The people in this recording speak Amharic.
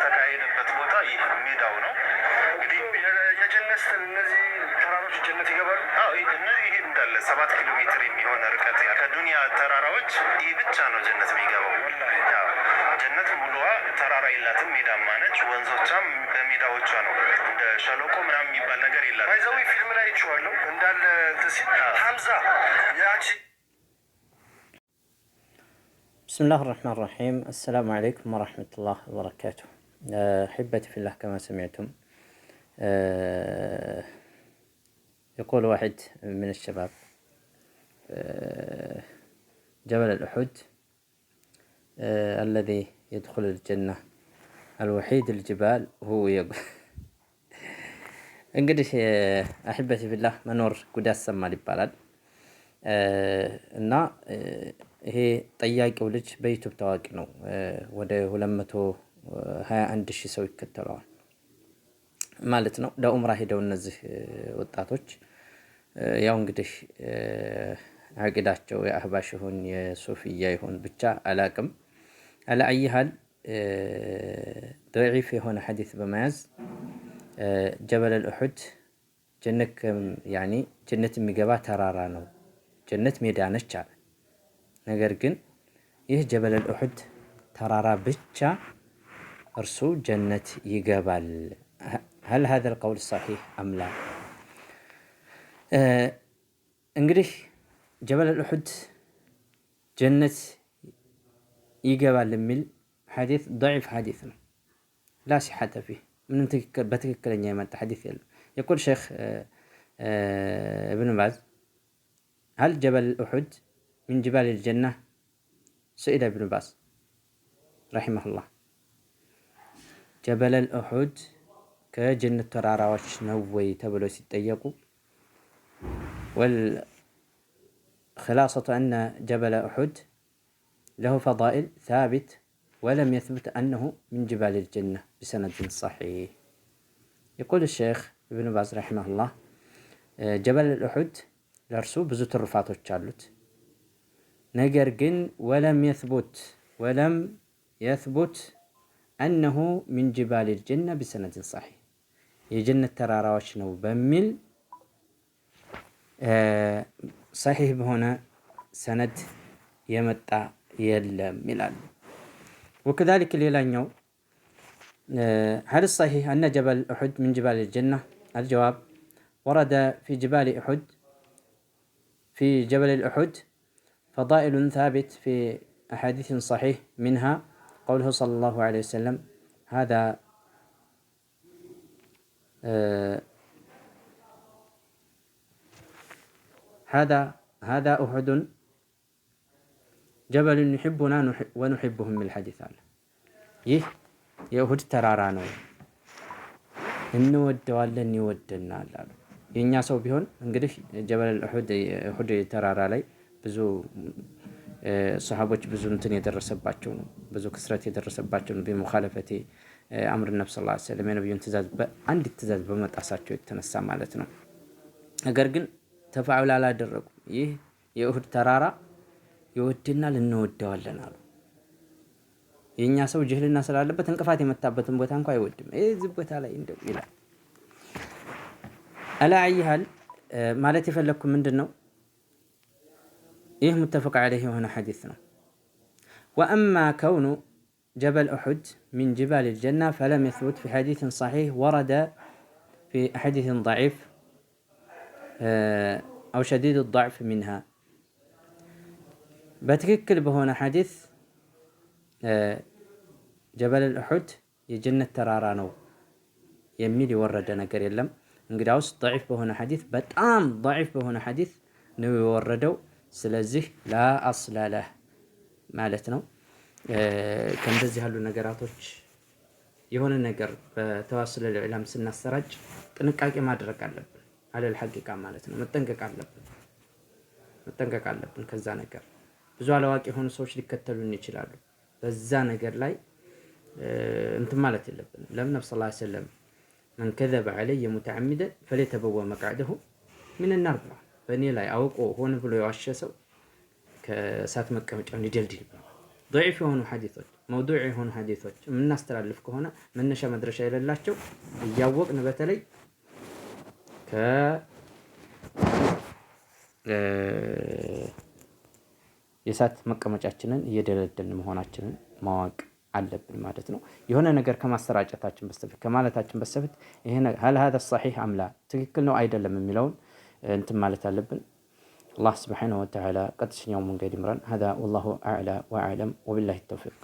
የተካሄደበት ቦታ ይህ ሜዳው ነው። እንግዲህ የጀነት እነዚህ ተራሮች ጀነት ይገባሉ። እነዚህ ይሄ እንዳለ 7 ኪሎ ሜትር የሚሆን ርቀት ከዱንያ ተራራዎች ይህ ብቻ ነው ጀነት የሚገባው። ጀነት ሙሉዋ ተራራ የላትም፣ ሜዳማ ነች። ወንዞቿም በሜዳዎቿ ነው። እንደ ሸለቆ ምናምን የሚባል ነገር የላትም። ባይዘዊ ፊልም ላይ ይችዋለሁ እንዳለ ሲል ሀምዛ ያቺ بسم الله الرحمن الرحيم. السلام عليكم ورحمة الله وبركاته. أحبتي في الله كما سمعتم يقول واحد من الشباب جبل الأحد الذي يدخل الجنة الوحيد الجبال هو يقول እንግዲህ አህበቲ ፊላህ መኖር ጉድ ያሰማል ይባላል እና ይሄ ጠያቂው ልጅ በዩቲዩብ ታዋቂ ነው። ወደ 221,000 ሰው ይከተለዋል ማለት ነው። ለኡምራ ሄደው እነዚህ ወጣቶች ያው እንግዲህ አቂዳቸው የአህባሽ ይሁን የሱፊያ ይሁን ብቻ አላቅም አላአይሃል ضعيف የሆነ ሐዲስ በመያዝ ጀበል አልኡሑድ ጀነት የሚገባ ተራራ ነው፣ ጀነት ሜዳ ነች አለ። ነገር ግን ይህ ጀበል አልኡሑድ ተራራ ብቻ እርሱ ጀነት ይገባል። هل هذا القول صحيح أم لا؟ እንግዲህ ጀበል አልኡሑድ ጀነት ይገባል የሚል ሐዲስ ضعيف ሐዲስ ነው። لا صحة فيه من በትክክለኛ የመጣ ሐዲስ የለም። يقول شيخ ابن باز هل جبل الأحد من جبال الجنة؟ سئل ابن باز رحمه الله جبل الأحد كجنة ተራራዎች ነው ወይ ተብለው ሲጠየቁ والخلاصة أن جبل أحد له فضائل ثابت ولم يثبت أنه من جبال الجنة بسند صحيح. يقول الشيخ ابن باز رحمه الله جبل الأحد ለእርሱ ብዙ ትሩፋቶች አሉት። ነገር ግን ወለም የትቡት አነሁ ሚን ጅባል ልጀነ ቢሰነድን ሰሒህ የጀነት ተራራዎች ነው በሚል ሰሒህ በሆነ ሰነድ የመጣ የለም ይላሉ። ወከዛሊክ ሌላኛው ሀል ሰሒህ አነ ጀበል ኡሑድ ሚን ጅባል ልጀና አልጀዋብ ወረደ في جبل الأحد فضائل ثابت في أحاديث صحيح منها قوله صلى الله عليه وسلم هذا أحد جبل يحبنا ونحبهم من الحديث አለ። ይህ የኡሑድ ተራራ ነው፣ እንወደዋለን ይወደናል አሉ። የኛ ሰው ቢሆን እንግዲህ ጀበል ኡሑድ ተራራ ላይ ብዙ ሰሃቦች ብዙ እንትን የደረሰባቸው ነው፣ ብዙ ክስረት የደረሰባቸው ነው። በሙኻለፈቴ አምር ነብዩ ሰለላሁ ዐለይሂ ወሰለም የነብዩን ትእዛዝ በአንዲት ትእዛዝ በመጣሳቸው የተነሳ ማለት ነው። ነገር ግን ተፋዑል አላደረጉም። ይህ የኡሑድ ተራራ ይወድናል እንወደዋለን አሉ። የኛ ሰው ጅህልና ስላለበት እንቅፋት የመታበትን ቦታ እንኳን አይወድም። እዚህ ቦታ ላይ እንደው ይላል። አላአይሃል ማለት የፈለኩ ምንድነው ይህ ሙተፈቅ ዐለይህ የሆነ ሐዲስ ነው። ወአማ ከውኑ ጀበል ኡሑድ ሚን ጅባል ልጀና ፈለም የስቡት ፊ ሐዲስን ሰሒህ ወረደ ፊ ሐዲስን ضዒፍ አው ሸዲድ ضዕፍ ሚንሃ በትክክል በሆነ ሐዲስ ጀበል ኡሑድ የጀነት ተራራ ነው የሚል የወረደ ነገር የለም። እንግዲያውስ ضعيف በሆነ ሐዲስ በጣም ضعيف በሆነ ሐዲስ ነው የወረደው። ስለዚህ ላ አስለ ለህ ማለት ነው። ከእንደዚህ ያሉ ነገራቶች የሆነ ነገር በተዋሱል ኢልም ስናሰራጭ ጥንቃቄ ማድረግ አለብን። አለል ሐቂቃ ማለት ነው። መጠንቀቅ አለብን ከዛ ነገር። ብዙ አላዋቂ የሆኑ ሰዎች ሊከተሉን ይችላሉ። በዛ ነገር ላይ እንትን ማለት የለብንም። ለምን ነብዩ ሰለላሁ ዐለይሂ ወሰለም መን ከዘበ ዐለይየ ሙተዓሚደን ፈሊተበወ መቅዐደሁ ሚነናር ብለዋል። በእኔ ላይ አውቆ ሆን ብሎ የዋሸ ሰው ከእሳት መቀመጫውን ይደልድል ብለዋል። ضعيف የሆኑ ሐዲሶች መውዱዕ የሆኑ ሐዲሶች የምናስተላልፍ ከሆነ መነሻ መድረሻ የሌላቸው እያወቅን በተለይ የእሳት መቀመጫችንን እየደለደልን መሆናችንን ማወቅ አለብን ማለት ነው። የሆነ ነገር ከማሰራጨታችን በስተፊት ከማለታችን በስተፊት ይሄ هل هذا الصحيح ام لا ትክክል ነው አይደለም የሚለውን እንትን ማለት አለብን። አላህ ስብሓነሁ ወተዓላ ቀጥተኛው መንገድ ይምራን። هذا والله أعلى وأعلم وبالله التوفيق